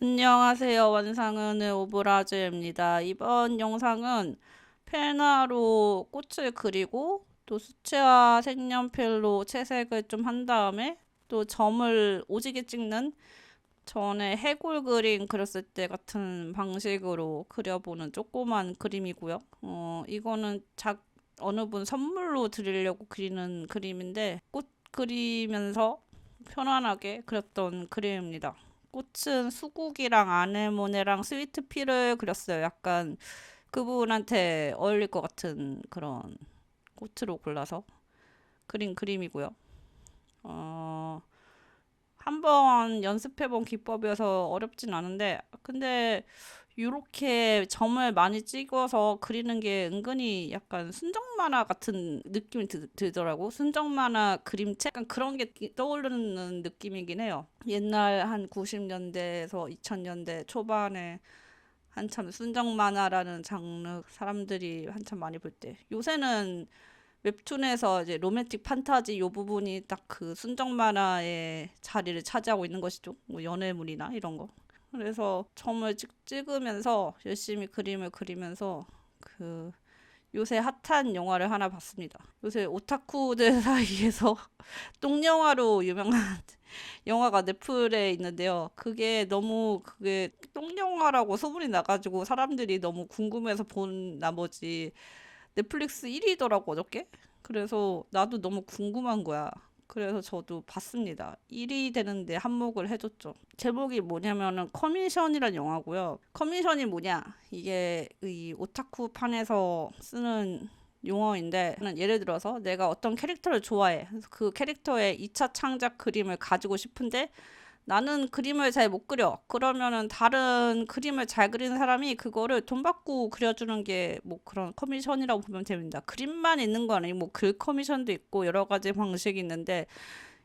안녕하세요. 원상은의 오브라즈입니다. 이번 영상은 펜화로 꽃을 그리고 또 수채화 색연필로 채색을 좀 한 다음에 또 점을 오지게 찍는 전에 해골 그림 그렸을 때 같은 방식으로 그려보는 조그만 그림이고요. 이거는 어느 분 선물로 드리려고 그리는 그림인데 꽃 그리면서 편안하게 그렸던 그림입니다. 꽃은 수국이랑 아네모네랑 스위트피를 그렸어요. 약간 그분한테 어울릴 것 같은 그런 꽃으로 골라서 그린 그림이고요. 어, 한번 연습해본 기법이어서 어렵진 않은데, 근데 이렇게 점을 많이 찍어서 그리는 게 은근히 약간 순정 만화 같은 느낌이 들더라고. 순정 만화 그림책? 약간 그런 게 떠오르는 느낌이긴 해요. 옛날 한 90년대에서 2000년대 초반에 한참 순정 만화라는 장르 사람들이 한참 많이 볼 때. 요새는 웹툰에서 이제 로맨틱 판타지 요 부분이 딱 그 순정 만화의 자리를 차지하고 있는 것이죠. 뭐 연애물이나 이런 거. 그래서 점을 찍으면서 열심히 그림을 그리면서 그 요새 핫한 영화를 하나 봤습니다. 요새 오타쿠들 사이에서 똥영화로 유명한 영화가 넷플에 있는데요. 그게 똥영화라고 소문이 나가지고 사람들이 너무 궁금해서 본 나머지 넷플릭스 1위더라고 어저께. 그래서 나도 너무 궁금한 거야. 그래서 저도 봤습니다. 1위 되는데 한몫을 해줬죠. 제목이 뭐냐면은 커미션이란 영화고요. 커미션이 뭐냐? 이게 이 오타쿠 판에서 쓰는 용어인데 예를 들어서 내가 어떤 캐릭터를 좋아해. 그래서 그 캐릭터의 2차 창작 그림을 가지고 싶은데 나는 그림을 잘 못 그려. 그러면은 다른 그림을 잘 그리는 사람이 그거를 돈 받고 그려주는 게 뭐 그런 커미션이라고 보면 됩니다. 그림만 있는 거 아니고 뭐 글 커미션도 있고 여러 가지 방식이 있는데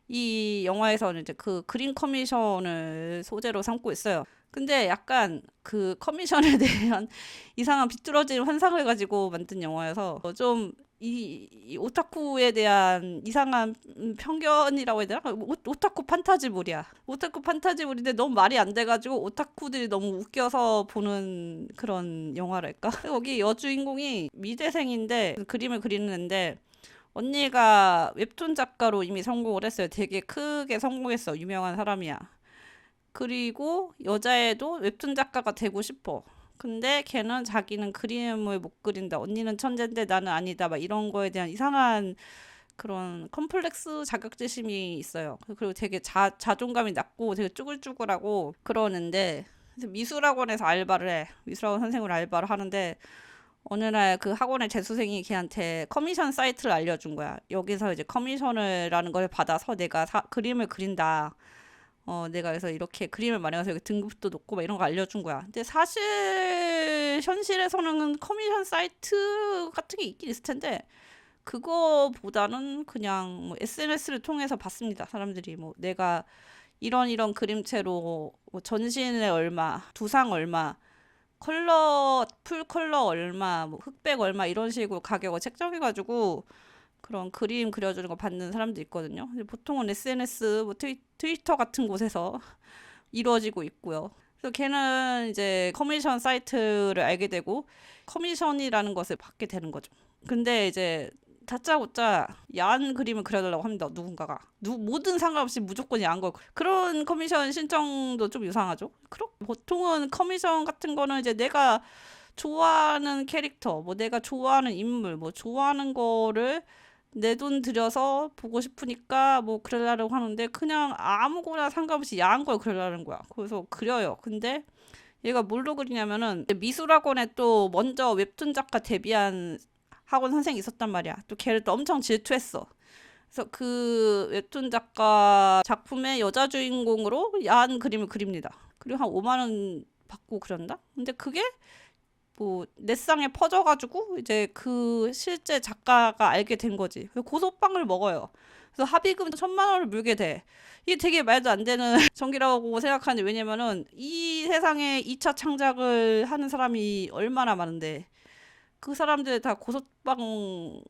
이 영화에서는 이제 그 그림 커미션을 소재로 삼고 있어요. 근데 약간 그 커미션에 대한 이상한 비뚤어진 환상을 가지고 만든 영화여서 좀 이 오타쿠에 대한 이상한 편견이라고 해야 되나? 오타쿠 판타지물이야. 오타쿠 판타지물인데 너무 말이 안 돼가지고 오타쿠들이 너무 웃겨서 보는 그런 영화랄까? 여기 여주인공이 미대생인데 그림을 그리는데 언니가 웹툰 작가로 이미 성공을 했어요. 되게 크게 성공했어. 유명한 사람이야. 그리고 여자애도 웹툰 작가가 되고 싶어. 근데 걔는 자기는 그림을 못 그린다. 언니는 천재인데 나는 아니다. 막 이런 거에 대한 이상한 그런 컴플렉스 자격지심이 있어요. 그리고 되게 자존감이 낮고 되게 쭈글쭈글하고 그러는데 미술학원에서 알바를 해. 미술학원 선생으로 알바를 하는데 어느 날 그 학원의 재수생이 걔한테 커미션 사이트를 알려준 거야. 여기서 이제 커미션을라는 걸 받아서 내가 그림을 그린다. 내가 그래서 이렇게 그림을 마련해서 여기 등급도 높고 막 이런 거 알려준 거야. 근데 사실 현실에서는 커미션 사이트 같은 게 있긴 있을 텐데 그거보다는 그냥 뭐 SNS를 통해서 봤습니다. 사람들이 뭐 내가 이런 그림체로 뭐 전신에 얼마, 두상 얼마, 풀 컬러 얼마, 뭐 흑백 얼마 이런 식으로 가격을 책정해가지고 그런 그림 그려주는 거 받는 사람도 있거든요. 근데 보통은 SNS, 뭐 트위터 같은 곳에서 이루어지고 있고요. 그래서 걔는 이제 커미션 사이트를 알게 되고 커미션이라는 것을 받게 되는 거죠. 근데 이제 다짜고짜 야한 그림을 그려달라고 합니다. 누군가가. 모든 상관없이 무조건 야한 걸. 그런 커미션 신청도 좀 이상하죠. 보통은 커미션 같은 거는 이제 내가 좋아하는 캐릭터, 뭐 내가 좋아하는 인물, 뭐 좋아하는 거를 내 돈 들여서 보고 싶으니까 뭐 그러려고 하는데 그냥 아무거나 상관없이 야한 걸 그리려는 거야. 그래서 그려요. 근데 얘가 뭘로 그리냐면은 미술학원에 또 먼저 웹툰 작가 데뷔한 학원 선생이 있었단 말이야. 또 걔를 또 엄청 질투했어. 그래서 그 웹툰 작가 작품의 여자 주인공으로 야한 그림을 그립니다. 그리고 한 5만 원 받고 그렸나? 근데 그게 뭐 넷상에 퍼져가지고 이제 그 실제 작가가 알게 된 거지. 고소빵을 먹어요. 그래서 합의금 1,000만 원을 물게 돼. 이게 되게 말도 안 되는 전기라고 생각하는데 왜냐면은 이 세상에 2차 창작을 하는 사람이 얼마나 많은데 그 사람들 다 고소빵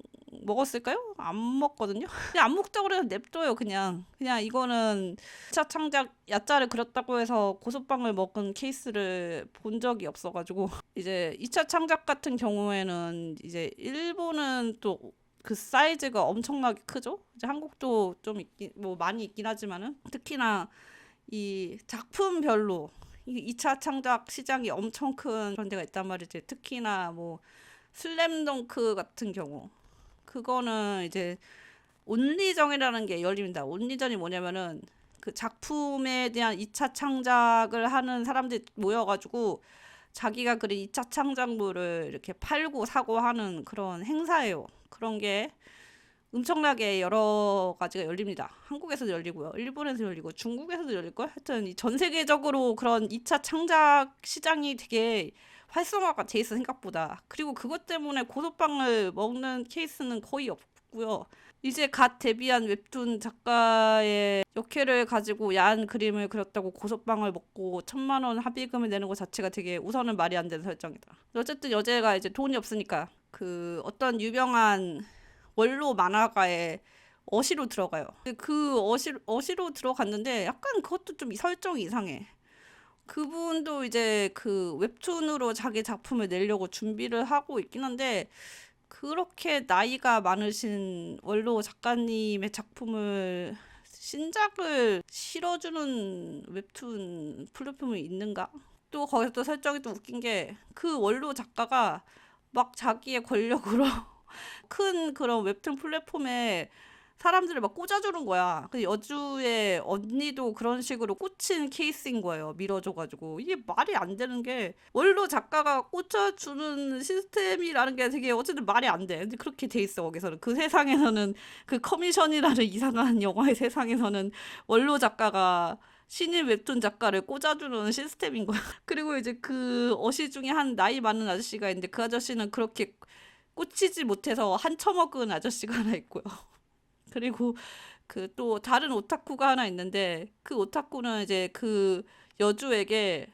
먹었을까요? 안 먹거든요. 그냥 암묵적으로 그냥 냅둬요. 그냥 이거는 2차 창작 야자를 그렸다고 해서 고소빵을 먹은 케이스를 본 적이 없어가지고 이제 2차 창작 같은 경우에는 이제 일본은 또 그 사이즈가 엄청나게 크죠. 이제 한국도 좀 있긴 뭐 많이 있긴 하지만은 특히나 이 작품별로 이 2차 창작 시장이 엄청 큰 그런 데가 있단 말이지. 특히나 뭐 슬램덩크 같은 경우 그거는 이제 온리정이라는 게 열립니다. 온리전이 뭐냐면은 그 작품에 대한 2차 창작을 하는 사람들이 모여가지고 자기가 그린 2차 창작물을 이렇게 팔고 사고 하는 그런 행사예요. 그런 게 엄청나게 여러 가지가 열립니다. 한국에서도 열리고요. 일본에서 열리고 중국에서도 열릴걸? 하여튼 전 세계적으로 그런 2차 창작 시장이 되게 활성화가 돼 있어 생각보다. 그리고 그것 때문에 고소빵을 먹는 케이스는 거의 없고요. 이제 갓 데뷔한 웹툰 작가의 역회를 가지고 야한 그림을 그렸다고 고소빵을 먹고 1,000만 원 합의금을 내는 것 자체가 되게 우선은 말이 안 되는 설정이다. 어쨌든 여자가 이제 돈이 없으니까 그 어떤 유명한 원로 만화가의 어시로 들어가요. 그 어시로 들어갔는데 약간 그것도 좀 설정이 이상해. 그분도 이제 그 웹툰으로 자기 작품을 내려고 준비를 하고 있긴 한데 그렇게 나이가 많으신 원로 작가님의 작품을 신작을 실어주는 웹툰 플랫폼이 있는가? 또 거기서 또 설정이 또 웃긴 게 그 원로 작가가 막 자기의 권력으로 큰 그런 웹툰 플랫폼에 사람들을 막 꽂아주는 거야. 그 여주의 언니도 그런 식으로 꽂힌 케이스인 거예요. 밀어줘가지고. 이게 말이 안 되는 게 원로 작가가 꽂아주는 시스템이라는 게 되게 어쨌든 말이 안 돼. 근데 그렇게 돼 있어 거기서는. 그 세상에서는 그 커미션이라는 이상한 영화의 세상에서는 원로 작가가 신인 웹툰 작가를 꽂아주는 시스템인 거야. 그리고 이제 그 어시 중에 한 나이 많은 아저씨가 있는데 그 아저씨는 그렇게 꽂히지 못해서 한처먹은 아저씨가 하나 있고요. 그리고 그 또 다른 오타쿠가 하나 있는데 그 오타쿠는 이제 그 여주에게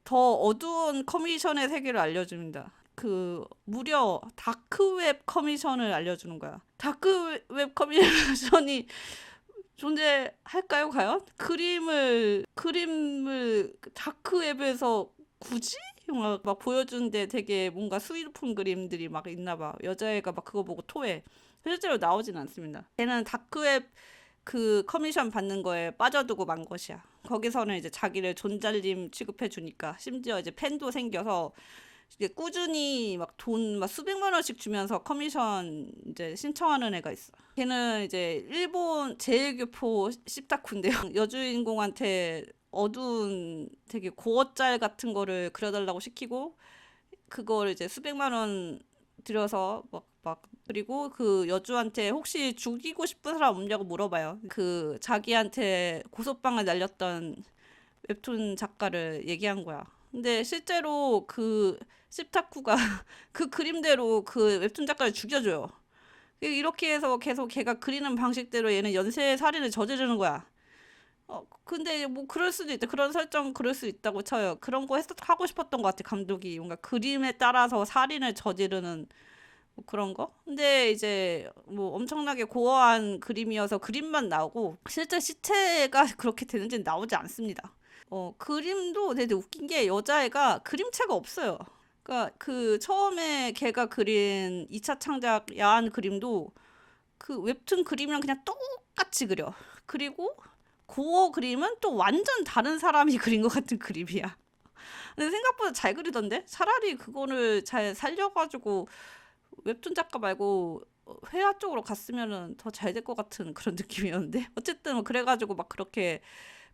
더 어두운 커미션의 세계를 알려줍니다. 그 무려 다크웹 커미션을 알려주는 거야. 다크웹 커미션이 존재할까요, 과연? 그림을 다크웹에서 굳이? 막 보여주는데 되게 뭔가 수일품 그림들이 막 있나 봐. 여자애가 막 그거 보고 토해. 실제로 나오진 않습니다. 걔는 다크웹 그 커미션 받는 거에 빠져두고 만 것이야. 거기서는 이제 자기를 존잘님 취급해 주니까 심지어 이제 팬도 생겨서 이제 꾸준히 막 돈 막 수백만 원씩 주면서 커미션 이제 신청하는 애가 있어. 걔는 이제 일본 제일교포 십다쿠인데요. 여주인공한테 어두운 되게 고어짤 같은 거를 그려달라고 시키고 그걸 이제 수백만 원 들여서 막 그리고 그 여주한테 혹시 죽이고 싶은 사람 없냐고 물어봐요. 그 자기한테 고소빵을 날렸던 웹툰 작가를 얘기한 거야. 근데 실제로 그 십타쿠가 그 그림대로 그 웹툰 작가를 죽여줘요. 이렇게 해서 계속 걔가 그리는 방식대로 얘는 연쇄 살인을 저지르는 거야. 근데 뭐 그럴 수도 있다. 그런 설정 그럴 수 있다고 쳐요. 그런 거 하고 싶었던 것 같아, 감독이. 뭔가 그림에 따라서 살인을 저지르는 뭐 그런 거? 근데 이제 뭐 엄청나게 고어한 그림이어서 그림만 나오고 실제 시체가 그렇게 되는지는 나오지 않습니다. 그림도 되게 웃긴 게 여자애가 그림체가 없어요. 그러니까 그 처음에 걔가 그린 2차 창작 야한 그림도 그 웹툰 그림이랑 그냥 똑같이 그려. 그리고 고어 그림은 또 완전 다른 사람이 그린 것 같은 그림이야. 근데 생각보다 잘 그리던데? 차라리 그거를 잘 살려가지고 웹툰 작가 말고 회화 쪽으로 갔으면은 더 잘 될 것 같은 그런 느낌이었는데 어쨌든 뭐 그래가지고 막 그렇게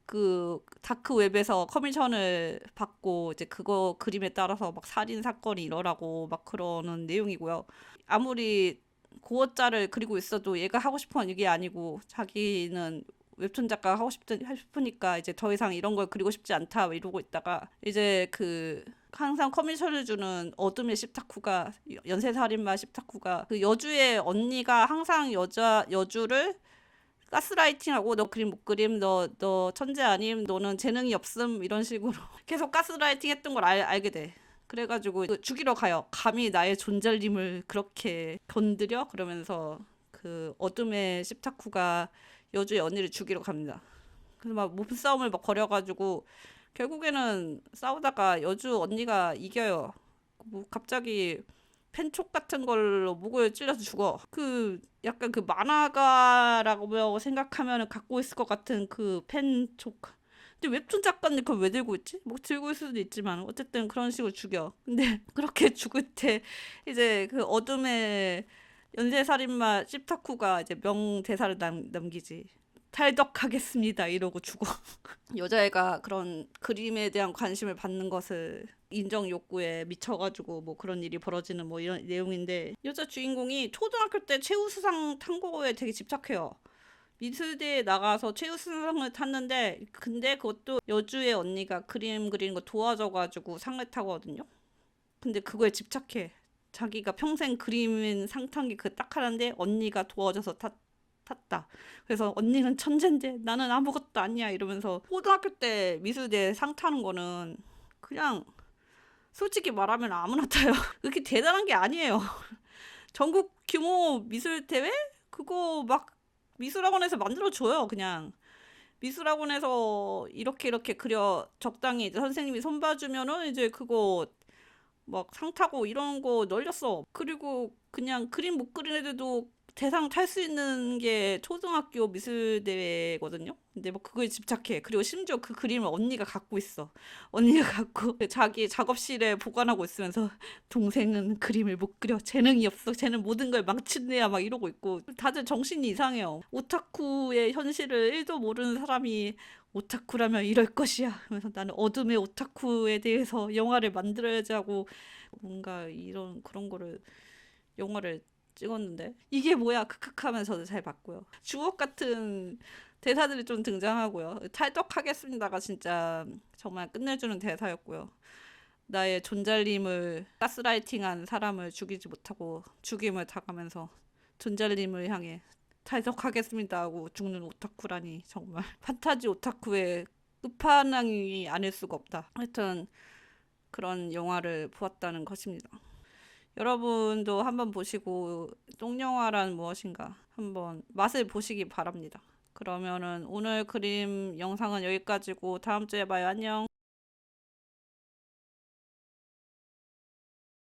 그 다크 웹에서 커미션을 받고 이제 그거 그림에 따라서 막 살인 사건이 일어나고 막 그러는 내용이고요. 아무리 고어자를 그리고 있어도 얘가 하고 싶은 이게 아니고 자기는 웹툰 작가 싶으니까 이제 더 이상 이런 걸 그리고 싶지 않다 이러고 있다가 이제 그 항상 커미션을 주는 어둠의 십타쿠가 연쇄살인마 십타쿠가 그 여주의 언니가 항상 여주를 가스라이팅하고 너 그림 못 그림 너 천재 아님 너는 재능이 없음 이런 식으로 계속 가스라이팅 했던 걸 알게 돼. 그래가지고 죽이러 가요. 감히 나의 존잘님을 그렇게 건드려? 그러면서 그 어둠의 십타쿠가 여주의 언니를 죽이러 갑니다. 그래서 막 몸싸움을 막 벌여가지고 결국에는 싸우다가 여주 언니가 이겨요. 뭐 갑자기 펜촉 같은 걸로 목을 찔려서 죽어. 그 약간 그 만화가라고 생각하면 갖고 있을 것 같은 그 펜촉. 근데 웹툰 작가님 그걸 왜 들고 있지? 뭐 들고 있을 수도 있지만 어쨌든 그런 식으로 죽여. 근데 그렇게 죽을 때 이제 그 어둠의 연쇄살인마 십타쿠가 이제 명대사를 남기지. 탈덕하겠습니다 이러고 죽어. 여자애가 그런 그림에 대한 관심을 받는 것을 인정 욕구에 미쳐가지고 뭐 그런 일이 벌어지는 뭐 이런 내용인데, 여자 주인공이 초등학교 때 최우수상 탄 거에 되게 집착해요. 미술대에 나가서 최우수상을 탔는데, 근데 그것도 여주의 언니가 그림 그리는 거 도와줘가지고 상을 타거든요. 근데 그거에 집착해. 자기가 평생 그림 상 탄 게 그 딱 하나인데 언니가 도와줘서 탔다. 그래서 언니는 천재인데 나는 아무것도 아니야 이러면서, 고등학교 때 미술대 상 타는 거는 그냥 솔직히 말하면 아무나 타요. 그렇게 대단한 게 아니에요. 전국 규모 미술 대회? 그거 막 미술학원에서 만들어줘요. 그냥 미술학원에서 이렇게 그려 적당히 이제 선생님이 손봐주면은 이제 그거 막 상 타고 이런 거 널렸어. 그리고 그냥 그림 못 그린 애들도 대상 탈 수 있는 게 초등학교 미술 대회거든요. 근데 뭐 그거에 집착해. 그리고 심지어 그 그림을 언니가 갖고 있어. 언니가 갖고 자기 작업실에 보관하고 있으면서 동생은 그림을 못 그려. 재능이 없어. 쟤는 모든 걸 망친애야. 막 이러고 있고. 다들 정신이 이상해요. 오타쿠의 현실을 1도 모르는 사람이 오타쿠라면 이럴 것이야. 그래서 나는 어둠의 오타쿠에 대해서 영화를 만들어야지 하고 뭔가 이런 그런 거를 영화를 찍었는데 이게 뭐야 크크크 하면서 잘 봤고요. 주옥 같은 대사들이 좀 등장하고요. 탈덕하겠습니다가 진짜 정말 끝내주는 대사였고요. 나의 존잘님을 가스라이팅한 사람을 죽이지 못하고 죽임을 당하면서 존잘님을 향해 탈덕하겠습니다 하고 죽는 오타쿠라니 정말 판타지 오타쿠의 끝판왕이 아닐 수가 없다. 하여튼 그런 영화를 보았다는 것입니다. 여러분도 한번 보시고 똥영화란 무엇인가 한번 맛을 보시기 바랍니다. 그러면은 오늘 그림 영상은 여기까지고 다음 주에 봐요. 안녕.